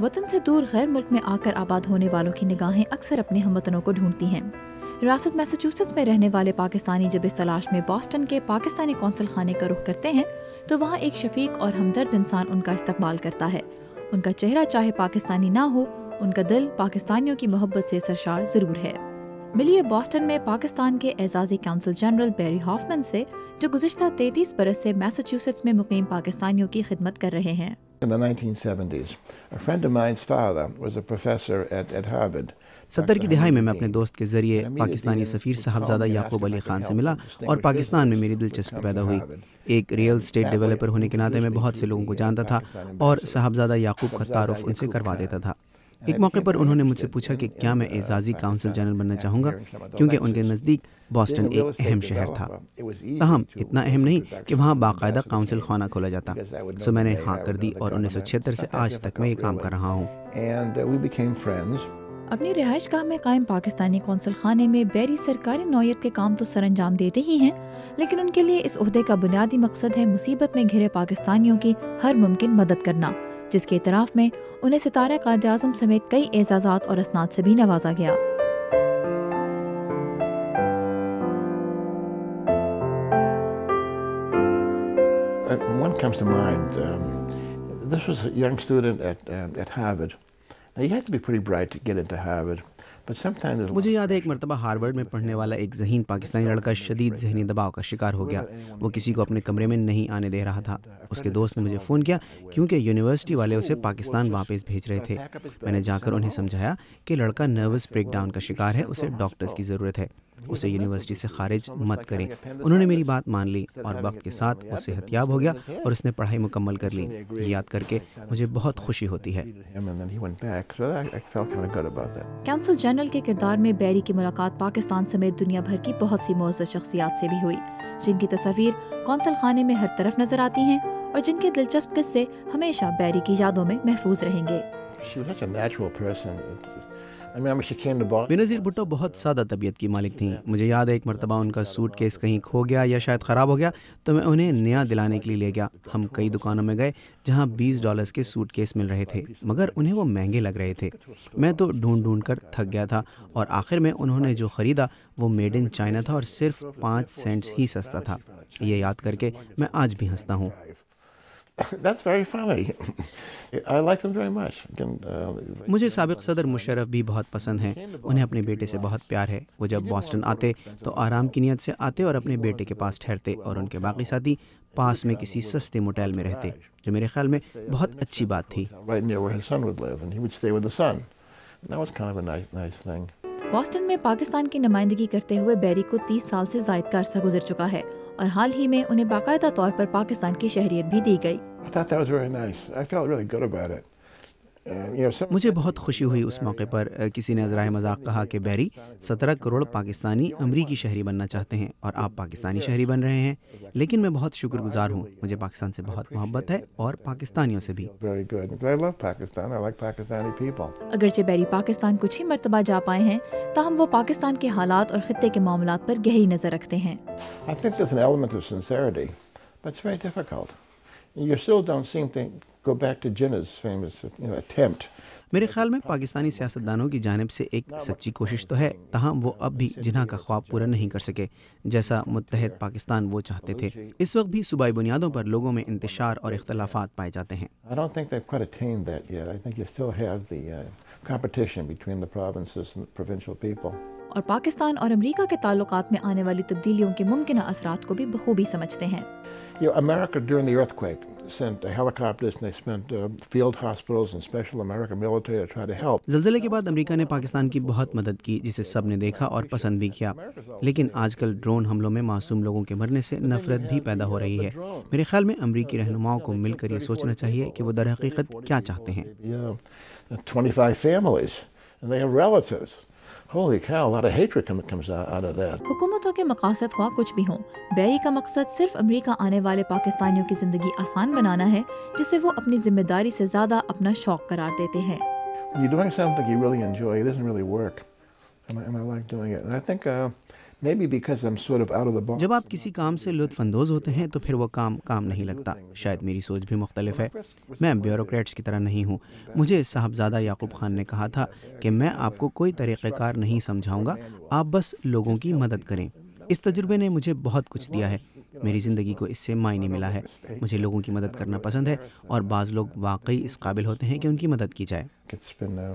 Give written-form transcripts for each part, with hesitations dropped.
وطن سے دور غیر ملک میں آ کر آباد ہونے والوں کی نگاہیں اکثر اپنے ہم وطنوں کو ڈھونڈتی ہیں۔ ریاست میساچوسیٹس میں رہنے والے پاکستانی جب اس تلاش میں بوسٹن کے پاکستانی قونصل خانے کا رخ کرتے ہیں تو وہاں ایک شفیق اور ہمدرد انسان ان کا استقبال کرتا ہے۔ ان کا چہرہ چاہے پاکستانی نہ ہو، ان کا دل پاکستانیوں کی محبت سے سرشار ضرور ہے۔ ملیے بوسٹن میں پاکستان کے اعزازی کونسل جنرل بیری ہافمن سے، جو گزشتہ 33 برس سے میساچوسیٹس میں مقیم پاکستانیوں کی خدمت کر رہے ہیں۔ In the 1970s, a friend of mine's father was a professor at Harvard. 70 کی دہائی میں اپنے دوست کے ذریعے پاکستانی سفیر صاحبزادہ یعقوب علی خان سے ملا اور پاکستان میں میری دلچسپی پیدا ہوئی۔ ایک ریئل اسٹیٹ ڈیولپر ہونے کے ناطے میں بہت سے لوگوں کو جانتا تھا اور صاحبزادہ یعقوب کا تعارف ان سے کروا دیتا تھا۔ ایک موقع پر انہوں نے مجھ سے پوچھا کہ کیا میں اعزازی کونسل جنرل بننا چاہوں گا، کیونکہ ان کے نزدیک بوسٹن ایک اہم شہر تھا، تاہم اتنا اہم نہیں کہ وہاں باقاعدہ کونسل خانہ کھولا جاتا۔ سو میں نے ہاں کر دی اور 1976 سے آج تک میں یہ کام کر رہا ہوں۔ اپنی رہائش گاہ میں قائم پاکستانی قونصل خانے میں بیری سرکاری نوعیت کے کام تو سر انجام دیتے ہی ہیں، لیکن ان کے لیے اس عہدے کا بنیادی مقصد ہے مصیبت میں گھرے پاکستانیوں کی ہر ممکن مدد کرنا، جس کے اعتراف میں انہیں ستارہ قائد اعظم سمیت کئی اعزازات اور اسناد سے بھی نوازا گیا۔ One comes to mind. This was a young student at Harvard. Now, you have to be pretty bright to get into Harvard, but sometimes مجھے یاد ہے ایک مرتبہ ہارورڈ میں پڑھنے والا ایک ذہین پاکستانی لڑکا شدید ذہنی دباؤ کا شکار ہو گیا۔ وہ کسی کو اپنے کمرے میں نہیں آنے دے رہا تھا۔ اس کے دوست نے مجھے فون کیا کیونکہ یونیورسٹی والے اسے پاکستان واپس بھیج رہے تھے۔ میں نے جا کر انہیں سمجھایا کہ لڑکا نروس بریک ڈاؤن کا شکار ہے، اسے ڈاکٹرز کی ضرورت ہے، اسے یونیورسٹی سے خارج مت کریں۔ انہوں نے میری بات مان لی اور وقت کے ساتھ وہ صحت یاب ہو گیا اور اس نے پڑھائی مکمل کر لی۔ یہ یاد کر کے مجھے بہت خوشی ہوتی ہے۔ کونسل جنرل کے کردار میں بیری کی ملاقات پاکستان سمیت دنیا بھر کی بہت سی معزز شخصیات سے بھی ہوئی، جن کی تصاویر قونصل خانے میں ہر طرف نظر آتی ہیں اور جن کے دلچسپ قصے ہمیشہ بیری کی یادوں میں محفوظ رہیں گے۔ بینظیر بھٹو بہت سادہ طبیعت کی مالک تھیں۔ مجھے یاد ہے ایک مرتبہ ان کا سوٹ کیس کہیں کھو گیا یا شاید خراب ہو گیا تو میں انہیں نیا دلانے کے لیے لے گیا۔ ہم کئی دکانوں میں گئے جہاں $20 کے سوٹ کیس مل رہے تھے، مگر انہیں وہ مہنگے لگ رہے تھے۔ میں تو ڈھونڈ کر تھک گیا تھا اور آخر میں انہوں نے جو خریدا وہ میڈ ان چائنا تھا اور صرف 5 سینٹس ہی سستا تھا۔ یہ یاد کر کے میں آج بھی ہنستا ہوں۔ That's very funny. I like them very much. مجھے سابق صدر مشرف بھی بہت پسند ہیں، انہیں اپنے بیٹے سے بہت پیار ہے۔ وہ جب بوسٹن آتے تو آرام کی نیت سے آتے اور اپنے بیٹے کے پاس ٹھہرتے اور ان کے باقی ساتھی پاس میں کسی سستے موٹیل میں رہتے، جو میرے خیال میں بہت اچھی بات تھی۔ بوسٹن میں پاکستان کی نمائندگی کرتے ہوئے بیری کو 30 سال سے زائد کا عرصہ گزر چکا ہے اور حال ہی میں انہیں باقاعدہ طور پر پاکستان کی شہریت بھی دی گئی۔ مجھے بہت خوشی ہوئی اس موقع پر۔ کسی نے ذرائع مذاق کہا کہ بیری 17 کروڑ پاکستانی امریکی شہری بننا چاہتے ہیں اور آپ پاکستانی شہری بن رہے ہیں، لیکن میں بہت شکر گزار ہوں۔ مجھے پاکستان سے بہت محبت ہے اور پاکستانیوں سے بھی۔ اگرچہ بیری پاکستان کچھ ہی مرتبہ جا پائے ہیں، تاہم وہ پاکستان کے حالات اور خطے کے معاملات پر گہری نظر رکھتے ہیں۔ میرے خیال میں پاکستانی سیاستدانوں کی جانب سے ایک سچی کوشش تو ہے، تاہم وہ اب بھی جناح کا خواب پورا نہیں کر سکے جیسا متحد پاکستان وہ چاہتے تھے۔ اس وقت بھی صوبائی بنیادوں پر لوگوں میں انتشار اور اختلافات پائے جاتے ہیں۔ اور پاکستان اور امریکہ کے تعلقات میں آنے والی تبدیلیوں کے ممکنہ اثرات کو بھی بخوبی سمجھتے ہیں۔ America during the earthquake sent helicopters and they spent field hospitals and special American military to try to help. زلزلے کے بعد امریکہ نے پاکستان کی بہت مدد کی، جسے سب نے دیکھا اور پسند بھی کیا، لیکن آج کل ڈرون حملوں میں معصوم لوگوں کے مرنے سے نفرت بھی پیدا ہو رہی ہے۔ میرے خیال میں امریکی رہنماؤں کو مل کر یہ سوچنا چاہیے کہ وہ در حقیقت کیا چاہتے ہیں۔ 25 families and they have relatives. Holy cow, a lot of hatred comes out of that. حکومتوں کے مقاصد خواہ کچھ بھی ہوں، بیری کا مقصد صرف امریکہ آنے والے پاکستانیوں کی زندگی آسان بنانا ہے، جسے وہ اپنی ذمہ داری سے زیادہ اپنا شوق قرار دیتے ہیں۔ When you're doing something you really enjoy, it doesn't really work. And I like doing it. And I think maybe because I'm sort of out of the box. جب آپ کسی کام سے لطف اندوز ہوتے ہیں تو پھر وہ کام نہیں لگتا. شاید میری سوچ بھی مختلف ہے. میں بیوروکریٹس کی طرح نہیں ہوں. مجھے صاحبزادہ یعقوب خان نے کہا تھا کہ میں آپ کو کوئی طریقہ کار نہیں سمجھاؤں گا, آپ بس لوگوں کی مدد کریں. اس تجربے نے مجھے بہت کچھ دیا ہے. میری زندگی کو اس سے معنی ملا ہے. مجھے لوگوں کی مدد کرنا پسند ہے اور بعض لوگ واقعی اس قابل ہوتے ہیں کہ ان کی مدد کی جائے. It's been a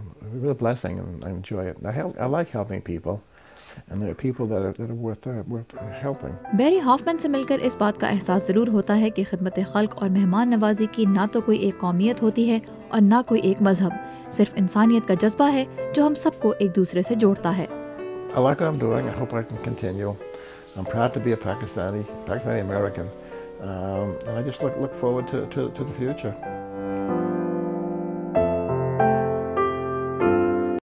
real blessing and I enjoy it. I like helping people and there are people that are worth helping. بیری ہافمن سے مل کر اس بات کا احساس ضرور ہوتا ہے کہ خدمت خلق اور مہمان نوازی کی نہ تو کوئی ایک قومیت ہوتی ہے اور نہ کوئی ایک مذہب. صرف انسانیت کا جذبہ ہے جو ہم سب کو ایک دوسرے سے جوڑتا ہے. I like what I'm doing. I hope I can continue. I'm proud to be a Pakistani American, and I just look forward to the future.